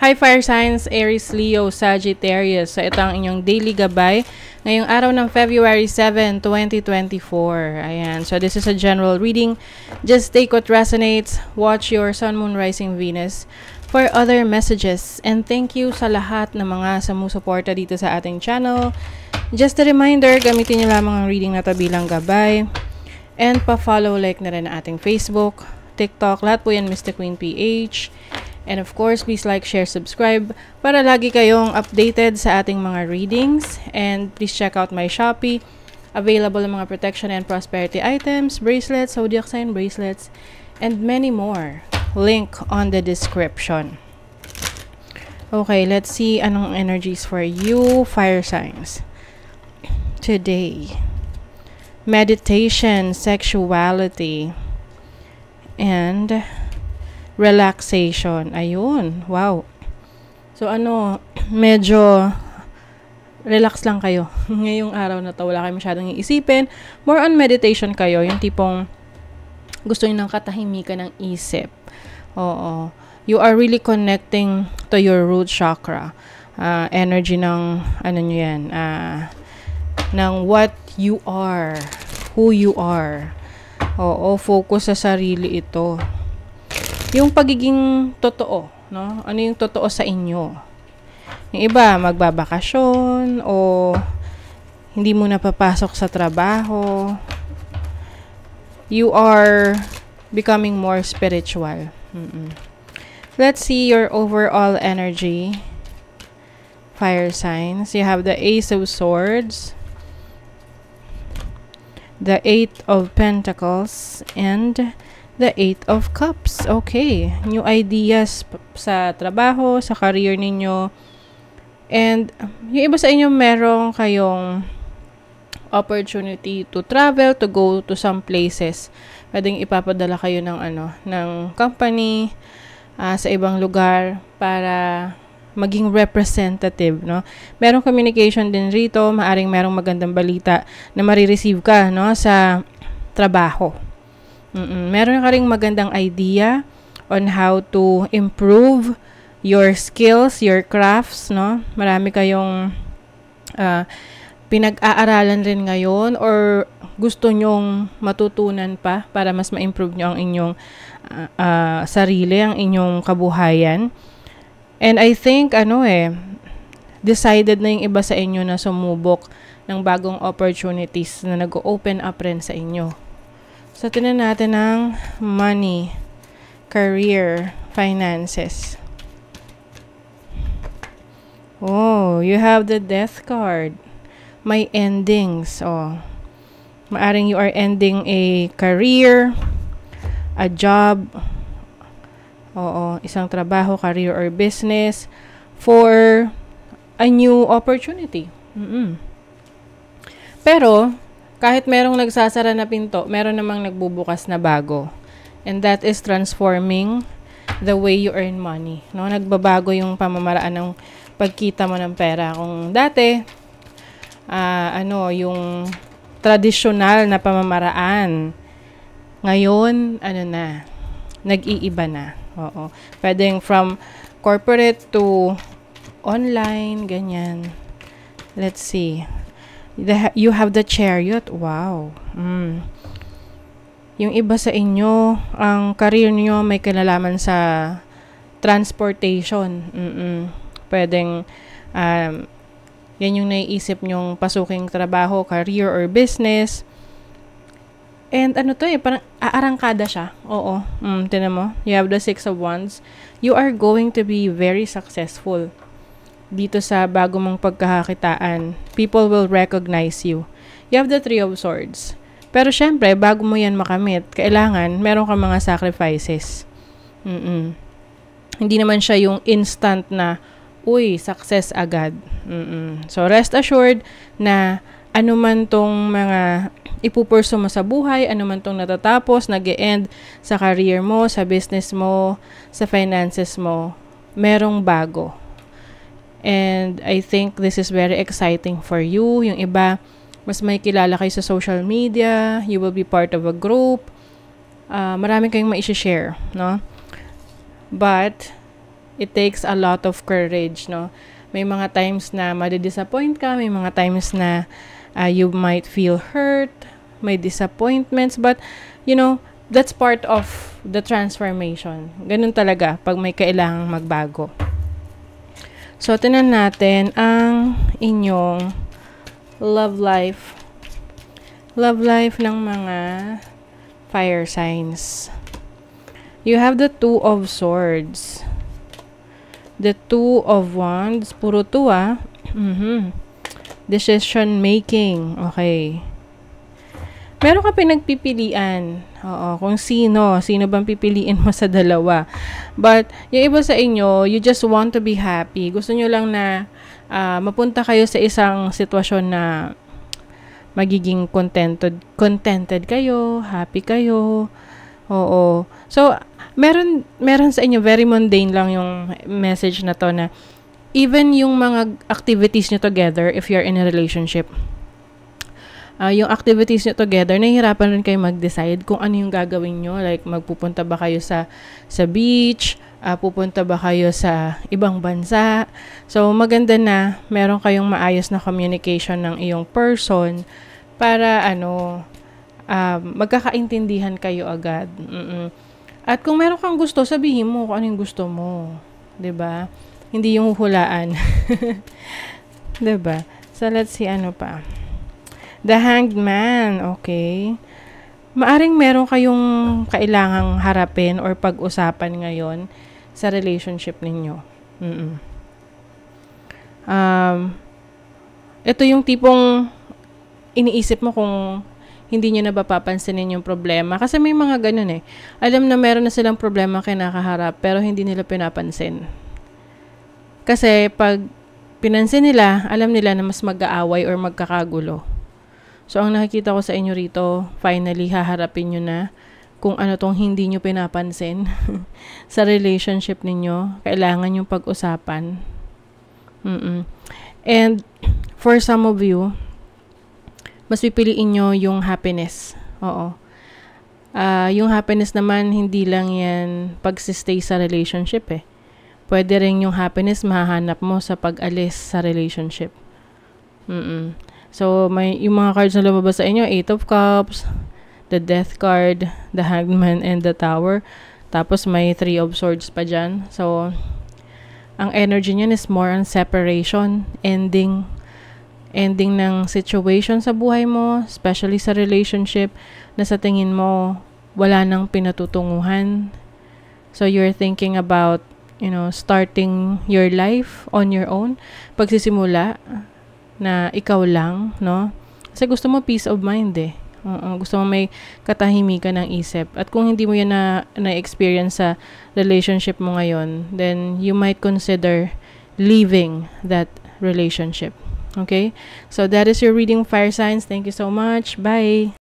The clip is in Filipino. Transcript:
hi fire signs, Aries, Leo, Sagittarius. So ito ang inyong daily gabay ngayong araw ng February 7, 2024. Ayan. So this is a general reading. Just take what resonates. Watch your Sun, Moon, Rising, Venus for other messages. And thank you sa lahat ng mga sumusuporta dito sa ating channel. Just a reminder, gamitin niyo lamang ang reading na to bilang gabay. And pa-follow, like na rin ang ating Facebook, TikTok, lahat po yan Mr. Queen PH. And of course, please like, share, subscribe para lagi kayong updated sa ating mga readings. And please check out my Shopee. Available ang mga protection and prosperity items, bracelets, zodiac sign bracelets, and many more. Link on the description. Okay, let's see anong energies for you, fire signs. Today, meditation, sexuality, and relaxation. Ayun. Wow. So, medyo relax lang kayo. Ngayong araw na to, wala kayo masyadong iisipin. More on meditation kayo. Yung tipong gusto nyo ng katahimikan ng isip. Oo. You are really connecting to your root chakra. Energy ng, nyo yan, ng what you are. Who you are. Oo. Focus sa sarili ito. Yung pagiging totoo, no? Ano yung totoo sa inyo? Yung iba, magbabakasyon o hindi mo napapasok sa trabaho. You are becoming more spiritual. Let's see your overall energy. Fire signs. You have the Ace of Swords, the Eight of Pentacles, and the Eight of Cups. Okay. New ideas sa trabaho, sa career ninyo. And yung iba sa inyo, meron kayong opportunity to travel, to go to some places. Pwedeng ipapadala kayo ng ng company sa ibang lugar para maging representative, no? Merong communication din rito, maaring merong magandang balita na marireceive ka, no, sa trabaho. Meron ka ring magandang idea on how to improve your skills, your crafts, no? Marami kayong pinag-aaralan rin ngayon or gusto nyong matutunan pa para mas ma-improve nyo ang inyong sarili, ang inyong kabuhayan. And I think, decided na yung iba sa inyo na sumubok ng bagong opportunities na nag-open up rin sa inyo. So, tinan natin ang money, career, finances. Oh, you have the Death card. May endings. Oh, maaring you are ending a career, a job, isang trabaho, career, or business for a new opportunity. Pero, kahit merong nagsasara na pinto, meron namang nagbubukas na bago. And that is transforming the way you earn money. No? Nagbabago yung pamamaraan ng pagkita mo ng pera. Kung dati, yung tradisyonal na pamamaraan, ngayon, nag-iiba na. Oo. Pwedeng from corporate to online, ganyan. Let's see. You have the Chariot. Wow. Yung iba sa inyo, ang career niyo may kinalaman sa transportation. Pwedeng, yan yung naiisip nyong pasuking trabaho, career, or business. And parang aarangkada siya. Oo. Tinan mo. You have the Six of Wands. You are going to be very successful dito sa bago mong pagkakakitaan. People will recognize you. You have the Three of Swords. Pero syempre, bago mo yan makamit, kailangan meron ka mga sacrifices. Hindi naman siya yung instant na, success agad. So, rest assured na anuman tong mga ipupurso mo sa buhay, anuman tong natatapos, nag-e-end sa career mo, sa business mo, sa finances mo, merong bago. And I think this is very exciting for you. Yung iba, mas may kilala kayo sa social media, you will be part of a group, marami kayong ma-share, no? But, it takes a lot of courage, no? May mga times na madidisappoint ka, may mga times na you might feel hurt, may disappointments, but, that's part of the transformation. Ganun talaga pag may kailangang magbago. So, tingnan natin ang inyong love life. Love life ng mga fire signs. You have the Two of Swords. The Two of Wands. Puro two, Decision making. Okay. Meron ka pinagpipilian. Oo, kung sino bang pipiliin mo sa dalawa. But, yung iba sa inyo, you just want to be happy. Gusto nyo lang na mapunta kayo sa isang sitwasyon na magiging contented kayo, happy kayo. Oo. So, meron sa inyo, very mundane lang yung message na to na even yung mga activities nyo together, if you're in a relationship, yung activities nyo together, nahihirapan rin kayo mag-decide kung ano yung gagawin nyo. Like, magpupunta ba kayo sa beach? Pupunta ba kayo sa ibang bansa? So, maganda na meron kayong maayos na communication ng iyong person para, magkakaintindihan kayo agad. At kung meron kang gusto, sabihin mo kung ano yung gusto mo. 'Di ba? Hindi yung huhulaan. 'Di ba? So, let's see ano pa. The Hanged Man, okay. Maaring meron kayong kailangang harapin or pag-usapan ngayon sa relationship ninyo. Ito yung tipong iniisip mo kung hindi nyo na ba papansinin yung problema. Kasi may mga ganun eh. Alam na meron na silang problema kinakaharap pero hindi nila pinapansin. Kasi pag pinansin nila, alam nila na mas mag-aaway or magkakagulo. So, ang nakikita ko sa inyo rito, finally, haharapin nyo na kung ano tong hindi nyo pinapansin sa relationship ninyo. Kailangan yung pag-usapan. And, for some of you, mas pipiliin nyo yung happiness. Oo. Yung happiness naman, hindi lang yan pagsistay sa relationship eh. Pwede rin yung happiness mahahanap mo sa pag-alis sa relationship. So, may yung mga cards na lumabas sa inyo, 8 of Cups, the Death card, the Hanged Man, and the Tower. Tapos, may 3 of Swords pa dyan. So, ang energy niyan is more on separation, ending ng situation sa buhay mo, especially sa relationship, na sa tingin mo, wala nang pinatutunguhan. So, you're thinking about, starting your life on your own. Pagsisimula, na ikaw lang, no? Kasi gusto mo peace of mind eh. Gusto mo may katahimikan ng isip. At kung hindi mo yan na-experience sa relationship mo ngayon, then you might consider leaving that relationship. Okay? So that is your reading, fire signs. Thank you so much. Bye!